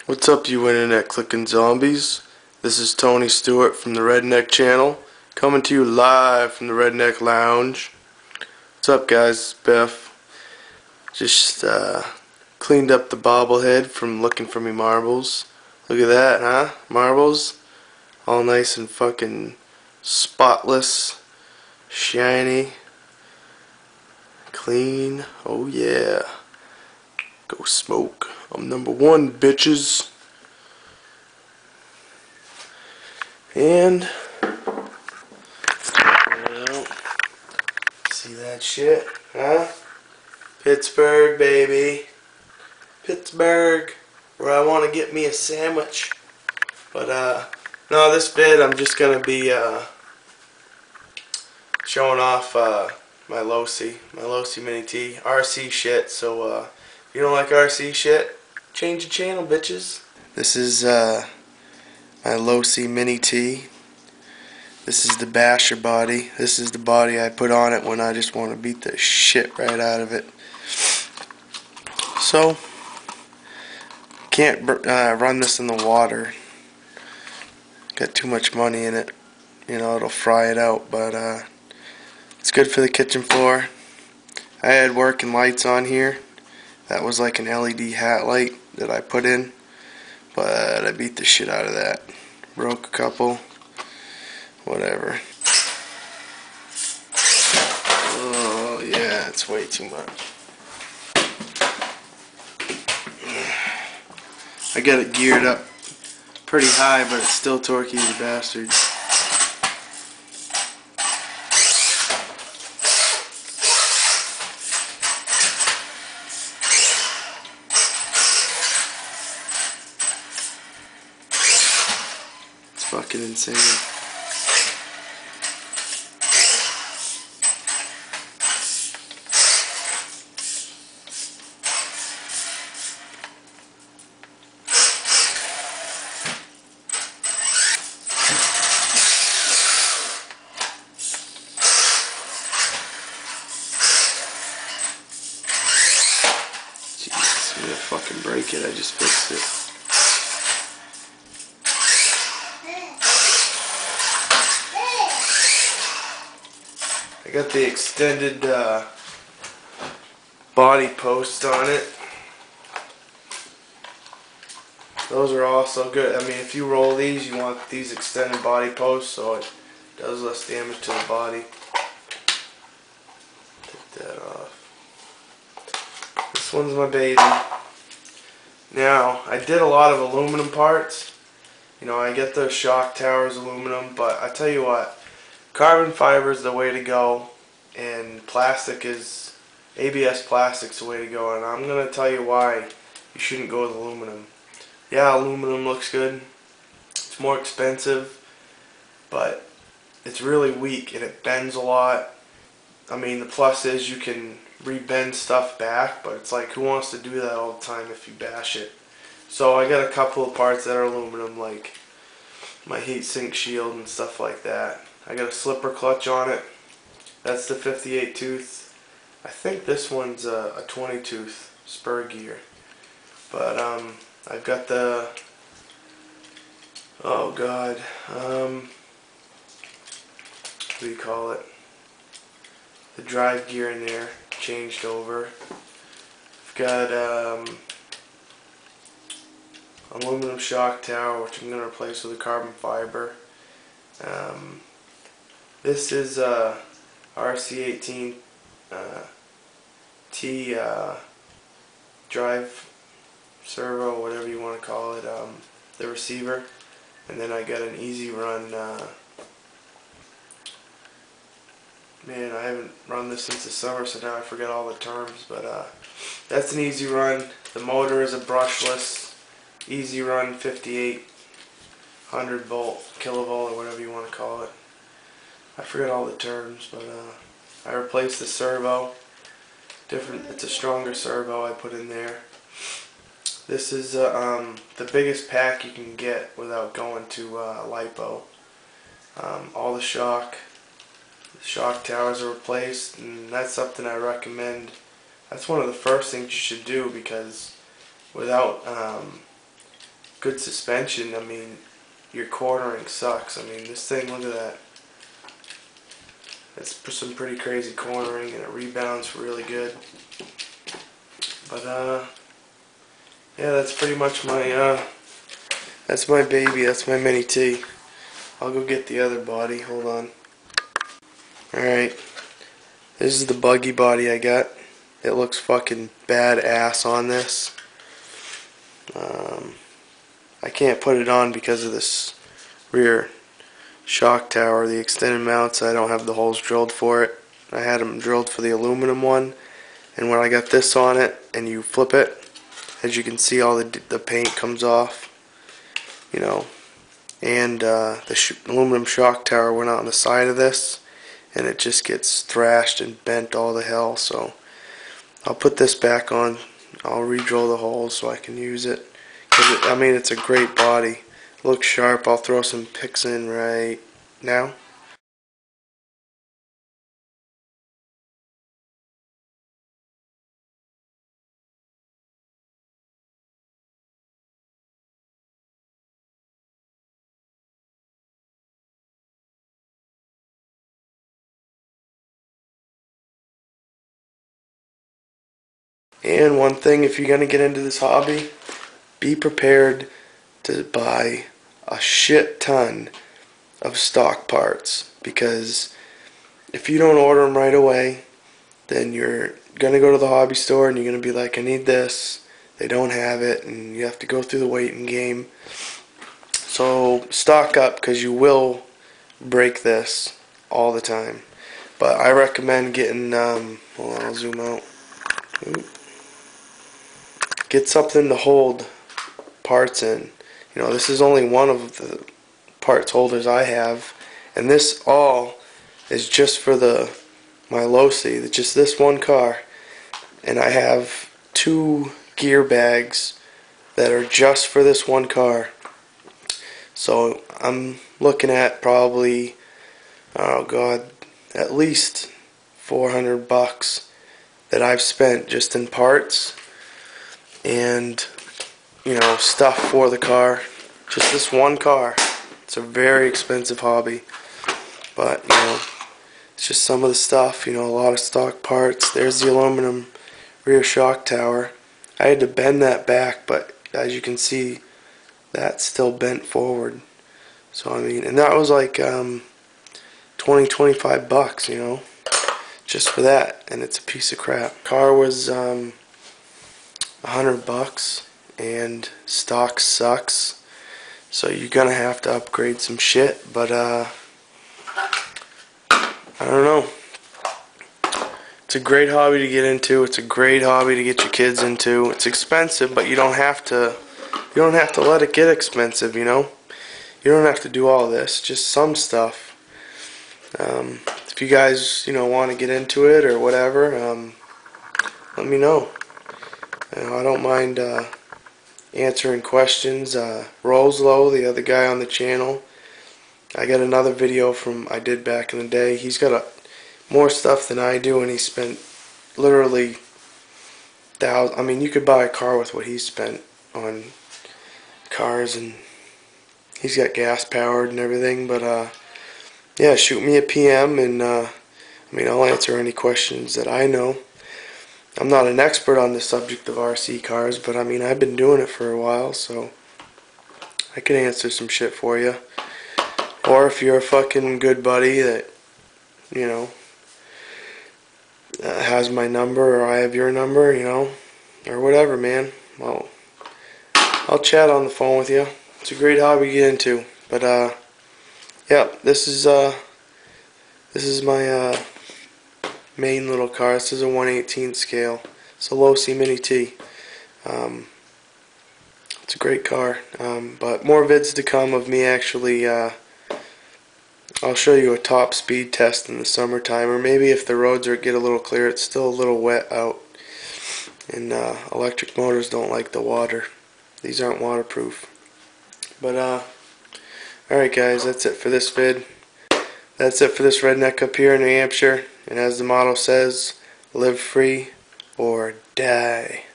What's up, you internet clicking zombies? This is Tony Stewart from the Redneck Channel, coming to you live from the Redneck Lounge. What's up, guys? Biff. Just cleaned up the bobblehead from looking for me marbles. Look at that, huh? Marbles? All nice and fucking spotless, shiny, clean. Oh yeah. Go smoke. I'm number one, bitches. And well, see that shit, huh? Pittsburgh, baby. Pittsburgh, where I want to get me a sandwich. But no, this vid I'm just gonna be showing off my Losi Mini T RC shit. So if you don't like RC shit, change the channel, bitches. This is my Losi Mini T. This is the basher body. This is the body I put on it when I just want to beat the shit right out of it. So, can't run this in the water. Got too much money in it. You know, it'll fry it out, but it's good for the kitchen floor. I had working lights on here. That was like an LED hat light that I put in, but I beat the shit out of that. Broke a couple. Whatever. Oh yeah, it's way too much. I got it geared up pretty high, but it's still torquey as a bastard. It's fucking insane. I'm gonna fucking break it. I just fixed it. I got the extended body post on it. Those are also good. I mean, if you roll these, you want these extended body posts so it does less damage to the body. Take that off. This one's my baby. Now, I did a lot of aluminum parts. You know, I get those shock towers aluminum, but I tell you what, carbon fiber is the way to go, and ABS plastic's the way to go, and I'm going to tell you why you shouldn't go with aluminum. Yeah, aluminum looks good. It's more expensive, but it's really weak and it bends a lot. I mean, the plus is you can rebend stuff back, but it's like, who wants to do that all the time if you bash it? So I got a couple of parts that are aluminum, like my heat sink shield and stuff like that. I got a slipper clutch on it. That's the 58 tooth. I think this one's a 20 tooth spur gear. But I've got the, oh god, what do you call it? The drive gear in there changed over. I've got aluminum shock tower, which I'm going to replace with a carbon fiber. This is RC18 T drive servo, whatever you want to call it, the receiver. And then I got an easy run. Man, I haven't run this since the summer, so now I forget all the terms, but that's an easy run. The motor is a brushless easy run 5800 volt, kilovolt, or whatever you want to call it. I forget all the terms, but I replaced the servo. It's a stronger servo I put in there. This is the biggest pack you can get without going to lipo. All the shock towers are replaced, and that's something I recommend. That's one of the first things you should do, because without good suspension, I mean, your cornering sucks. I mean, this thing, look at that. It's some pretty crazy cornering, and it rebounds really good. But yeah, that's pretty much my that's my baby. That's my Mini T. I'll go get the other body. Hold on. All right, this is the buggy body I got. It looks fucking badass on this. I can't put it on because of this rear shock tower, the extended mounts. I don't have the holes drilled for it. I had them drilled for the aluminum one, and when I got this on it and you flip it, as you can see, all the paint comes off, you know, and the aluminum shock tower went out on the side of this, and it just gets thrashed and bent all the hell. So I'll put this back on. I'll re-drill the holes so I can use it. I mean, it's a great body. Looks sharp. I'll throw some pics in right now. And one thing, if you're going to get into this hobby, be prepared to buy a shit ton of stock parts, because if you don't order them right away, then you're going to go to the hobby store and you're going to be like, I need this. They don't have it, and you have to go through the waiting game. So stock up, because you will break this all the time. But I recommend getting, hold on, I'll zoom out. Oop. Get something to hold parts in. You know, this is only one of the parts holders I have, and this all is just for my Losi, just this one car. And I have 2 gear bags that are just for this one car. So I'm looking at probably, oh god, at least $400 that I've spent just in parts and, you know, stuff for the car. Just this one car. It's a very expensive hobby, but, you know, it's just some of the stuff, you know, a lot of stock parts. There's the aluminum rear shock tower. I had to bend that back, but as you can see, that's still bent forward. So, I mean, and that was like $20-25, you know, just for that, and it's a piece of crap. Car was $100, and stock sucks, so you're gonna have to upgrade some shit. But I don't know. It's a great hobby to get into. It's a great hobby to get your kids into. It's expensive, but you don't have to. You don't have to let it get expensive. You know. You don't have to do all this. Just some stuff. If you guys, you know, want to get into it or whatever, let me know. You know, I don't mind answering questions. Roslow, the other guy on the channel, I got another video from I did back in the day. He's got more stuff than I do, and he spent literally thousands. I mean, you could buy a car with what he spent on cars, and he's got gas powered and everything. But yeah, shoot me a PM, and I mean, I'll answer any questions that I know. I'm not an expert on the subject of RC cars, but I mean, I've been doing it for a while, so I can answer some shit for you. Or if you're a fucking good buddy that, you know, has my number, or I have your number, you know, or whatever, man. Well, I'll chat on the phone with you. It's a great hobby to get into. But yeah, this is my main little car. This is a 1/18 scale. It's a Losi Mini T. It's a great car. But more vids to come of me actually. I'll show you a top speed test in the summertime, or maybe if the roads get a little clear. It's still a little wet out, and electric motors don't like the water. These aren't waterproof. But alright guys, that's it for this vid. That's it for this redneck up here in New Hampshire. And as the motto says, live free or die.